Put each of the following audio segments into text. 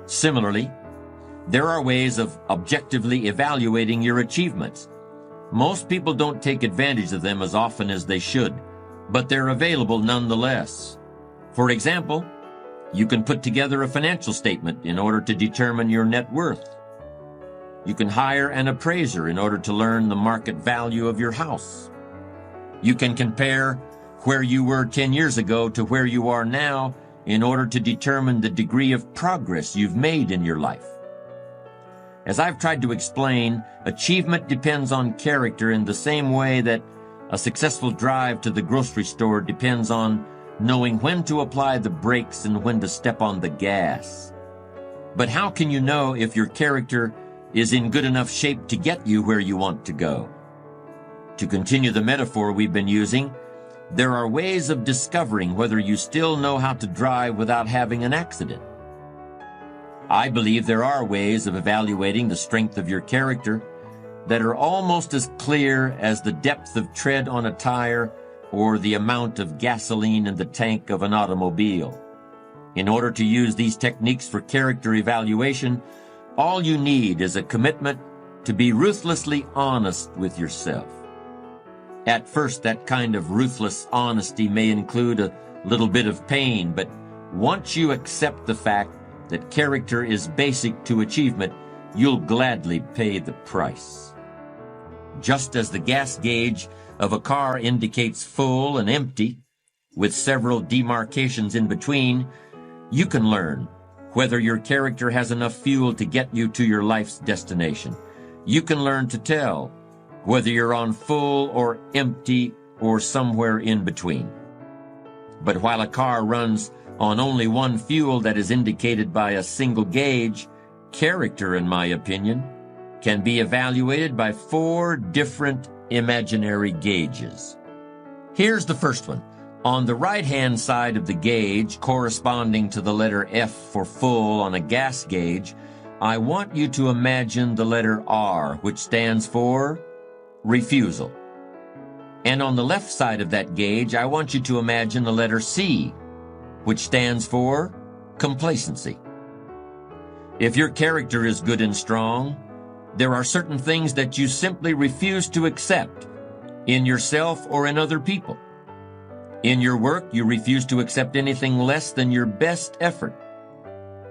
Similarly, there are ways of objectively evaluating your achievements. Most people don't take advantage of them as often as they should, but they're available nonetheless. For example, you can put together a financial statement in order to determine your net worth. You can hire an appraiser in order to learn the market value of your house. You can compare where you were 10 years ago to where you are now in order to determine the degree of progress you've made in your life. As I've tried to explain, achievement depends on character in the same way that a successful drive to the grocery store depends on knowing when to apply the brakes and when to step on the gas. But how can you know if your character is in good enough shape to get you where you want to go? To continue the metaphor we've been using, there are ways of discovering whether you still know how to drive without having an accident. I believe there are ways of evaluating the strength of your character that are almost as clear as the depth of tread on a tire or the amount of gasoline in the tank of an automobile. In order to use these techniques for character evaluation, all you need is a commitment to be ruthlessly honest with yourself. At first, that kind of ruthless honesty may include a little bit of pain, but once you accept the fact that character is basic to achievement, you'll gladly pay the price. Just as the gas gauge of a car indicates full and empty, with several demarcations in between, you can learn whether your character has enough fuel to get you to your life's destination. You can learn to tell whether you're on full or empty or somewhere in between. But while a car runs on only one fuel that is indicated by a single gauge, character, in my opinion, can be evaluated by 4 different imaginary gauges. Here's the first one. On the right-hand side of the gauge, corresponding to the letter F for full on a gas gauge, I want you to imagine the letter R, which stands for refusal. And on the left side of that gauge, I want you to imagine the letter C, which stands for complacency. If your character is good and strong, there are certain things that you simply refuse to accept in yourself or in other people. In your work, you refuse to accept anything less than your best effort.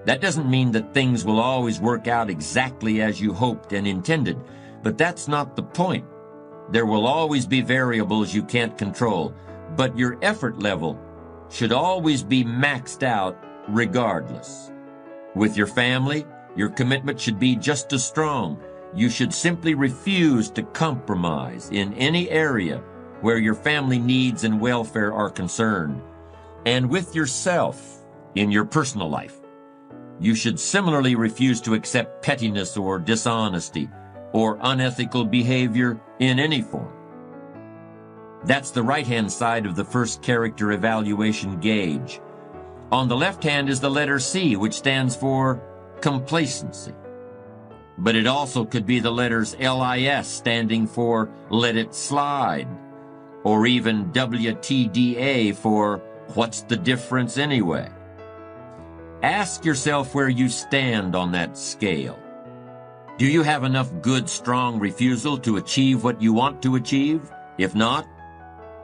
That doesn't mean that things will always work out exactly as you hoped and intended, but that's not the point. There will always be variables you can't control, but your effort level should always be maxed out regardless. With your family, your commitment should be just as strong. You should simply refuse to compromise in any area where your family needs and welfare are concerned. And with yourself, in your personal life, you should similarly refuse to accept pettiness or dishonesty or unethical behavior in any form. That's the right-hand side of the first character evaluation gauge. On the left hand is the letter C, which stands for complacency. But it also could be the letters LIS, standing for let it slide, or even WTDA for what's the difference anyway. Ask yourself where you stand on that scale. Do you have enough good, strong refusal to achieve what you want to achieve? If not,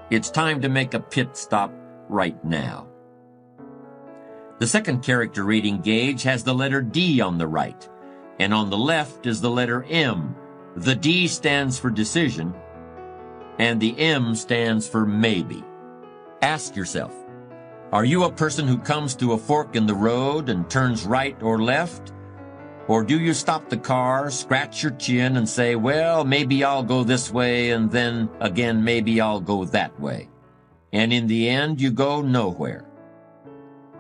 it's time to make a pit stop right now. The second character rating gauge has the letter D on the right, and on the left is the letter M. The D stands for decision, and the M stands for maybe. Ask yourself, are you a person who comes to a fork in the road and turns right or left? Or do you stop the car, scratch your chin, and say, well, maybe I'll go this way, and then again, maybe I'll go that way. And in the end, you go nowhere.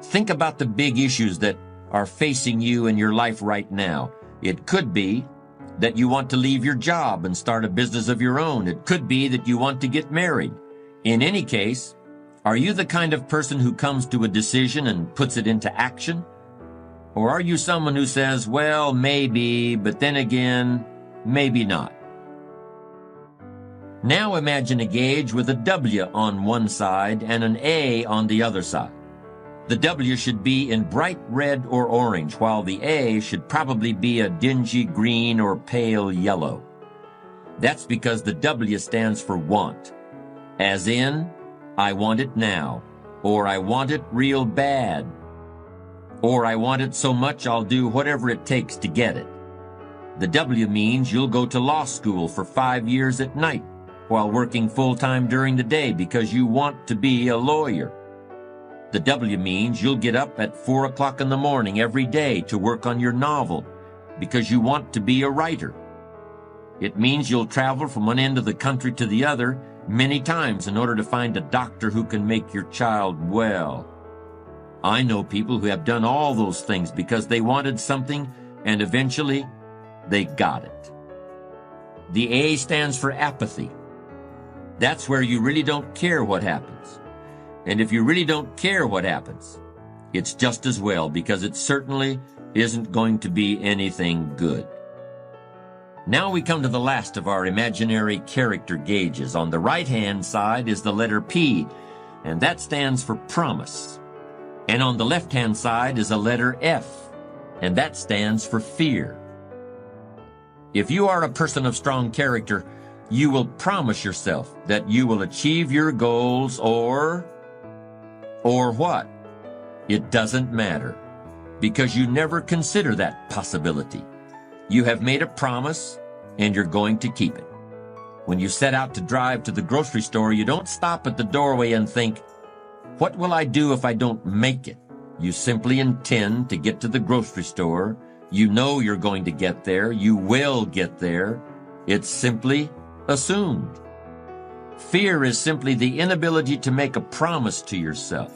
Think about the big issues that are facing you in your life right now. It could be that you want to leave your job and start a business of your own. It could be that you want to get married. In any case, are you the kind of person who comes to a decision and puts it into action? Or are you someone who says, well, maybe, but then again, maybe not? Now imagine a gauge with a W on one side and an A on the other side. The W should be in bright red or orange, while the A should probably be a dingy green or pale yellow. That's because the W stands for want, as in, I want it now, or I want it real bad, or I want it so much I'll do whatever it takes to get it. The W means you'll go to law school for 5 years at night while working full-time during the day because you want to be a lawyer. The W means you'll get up at 4 o'clock in the morning every day to work on your novel because you want to be a writer. It means you'll travel from one end of the country to the other many times in order to find a doctor who can make your child well. I know people who have done all those things because they wanted something and eventually they got it. The A stands for apathy. That's where you really don't care what happens. And if you really don't care what happens, it's just as well because it certainly isn't going to be anything good. Now we come to the last of our imaginary character gauges. On the right-hand side is the letter P, and that stands for promise. And on the left-hand side is a letter F, and that stands for fear. If you are a person of strong character, you will promise yourself that you will achieve your goals or what? It doesn't matter, because you never consider that possibility. You have made a promise, and you're going to keep it. When you set out to drive to the grocery store, you don't stop at the doorway and think, what will I do if I don't make it? You simply intend to get to the grocery store. You know you're going to get there. You will get there. It's simply assumed. Fear is simply the inability to make a promise to yourself.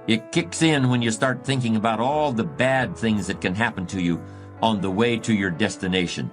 It kicks in when you start thinking about all the bad things that can happen to you on the way to your destination.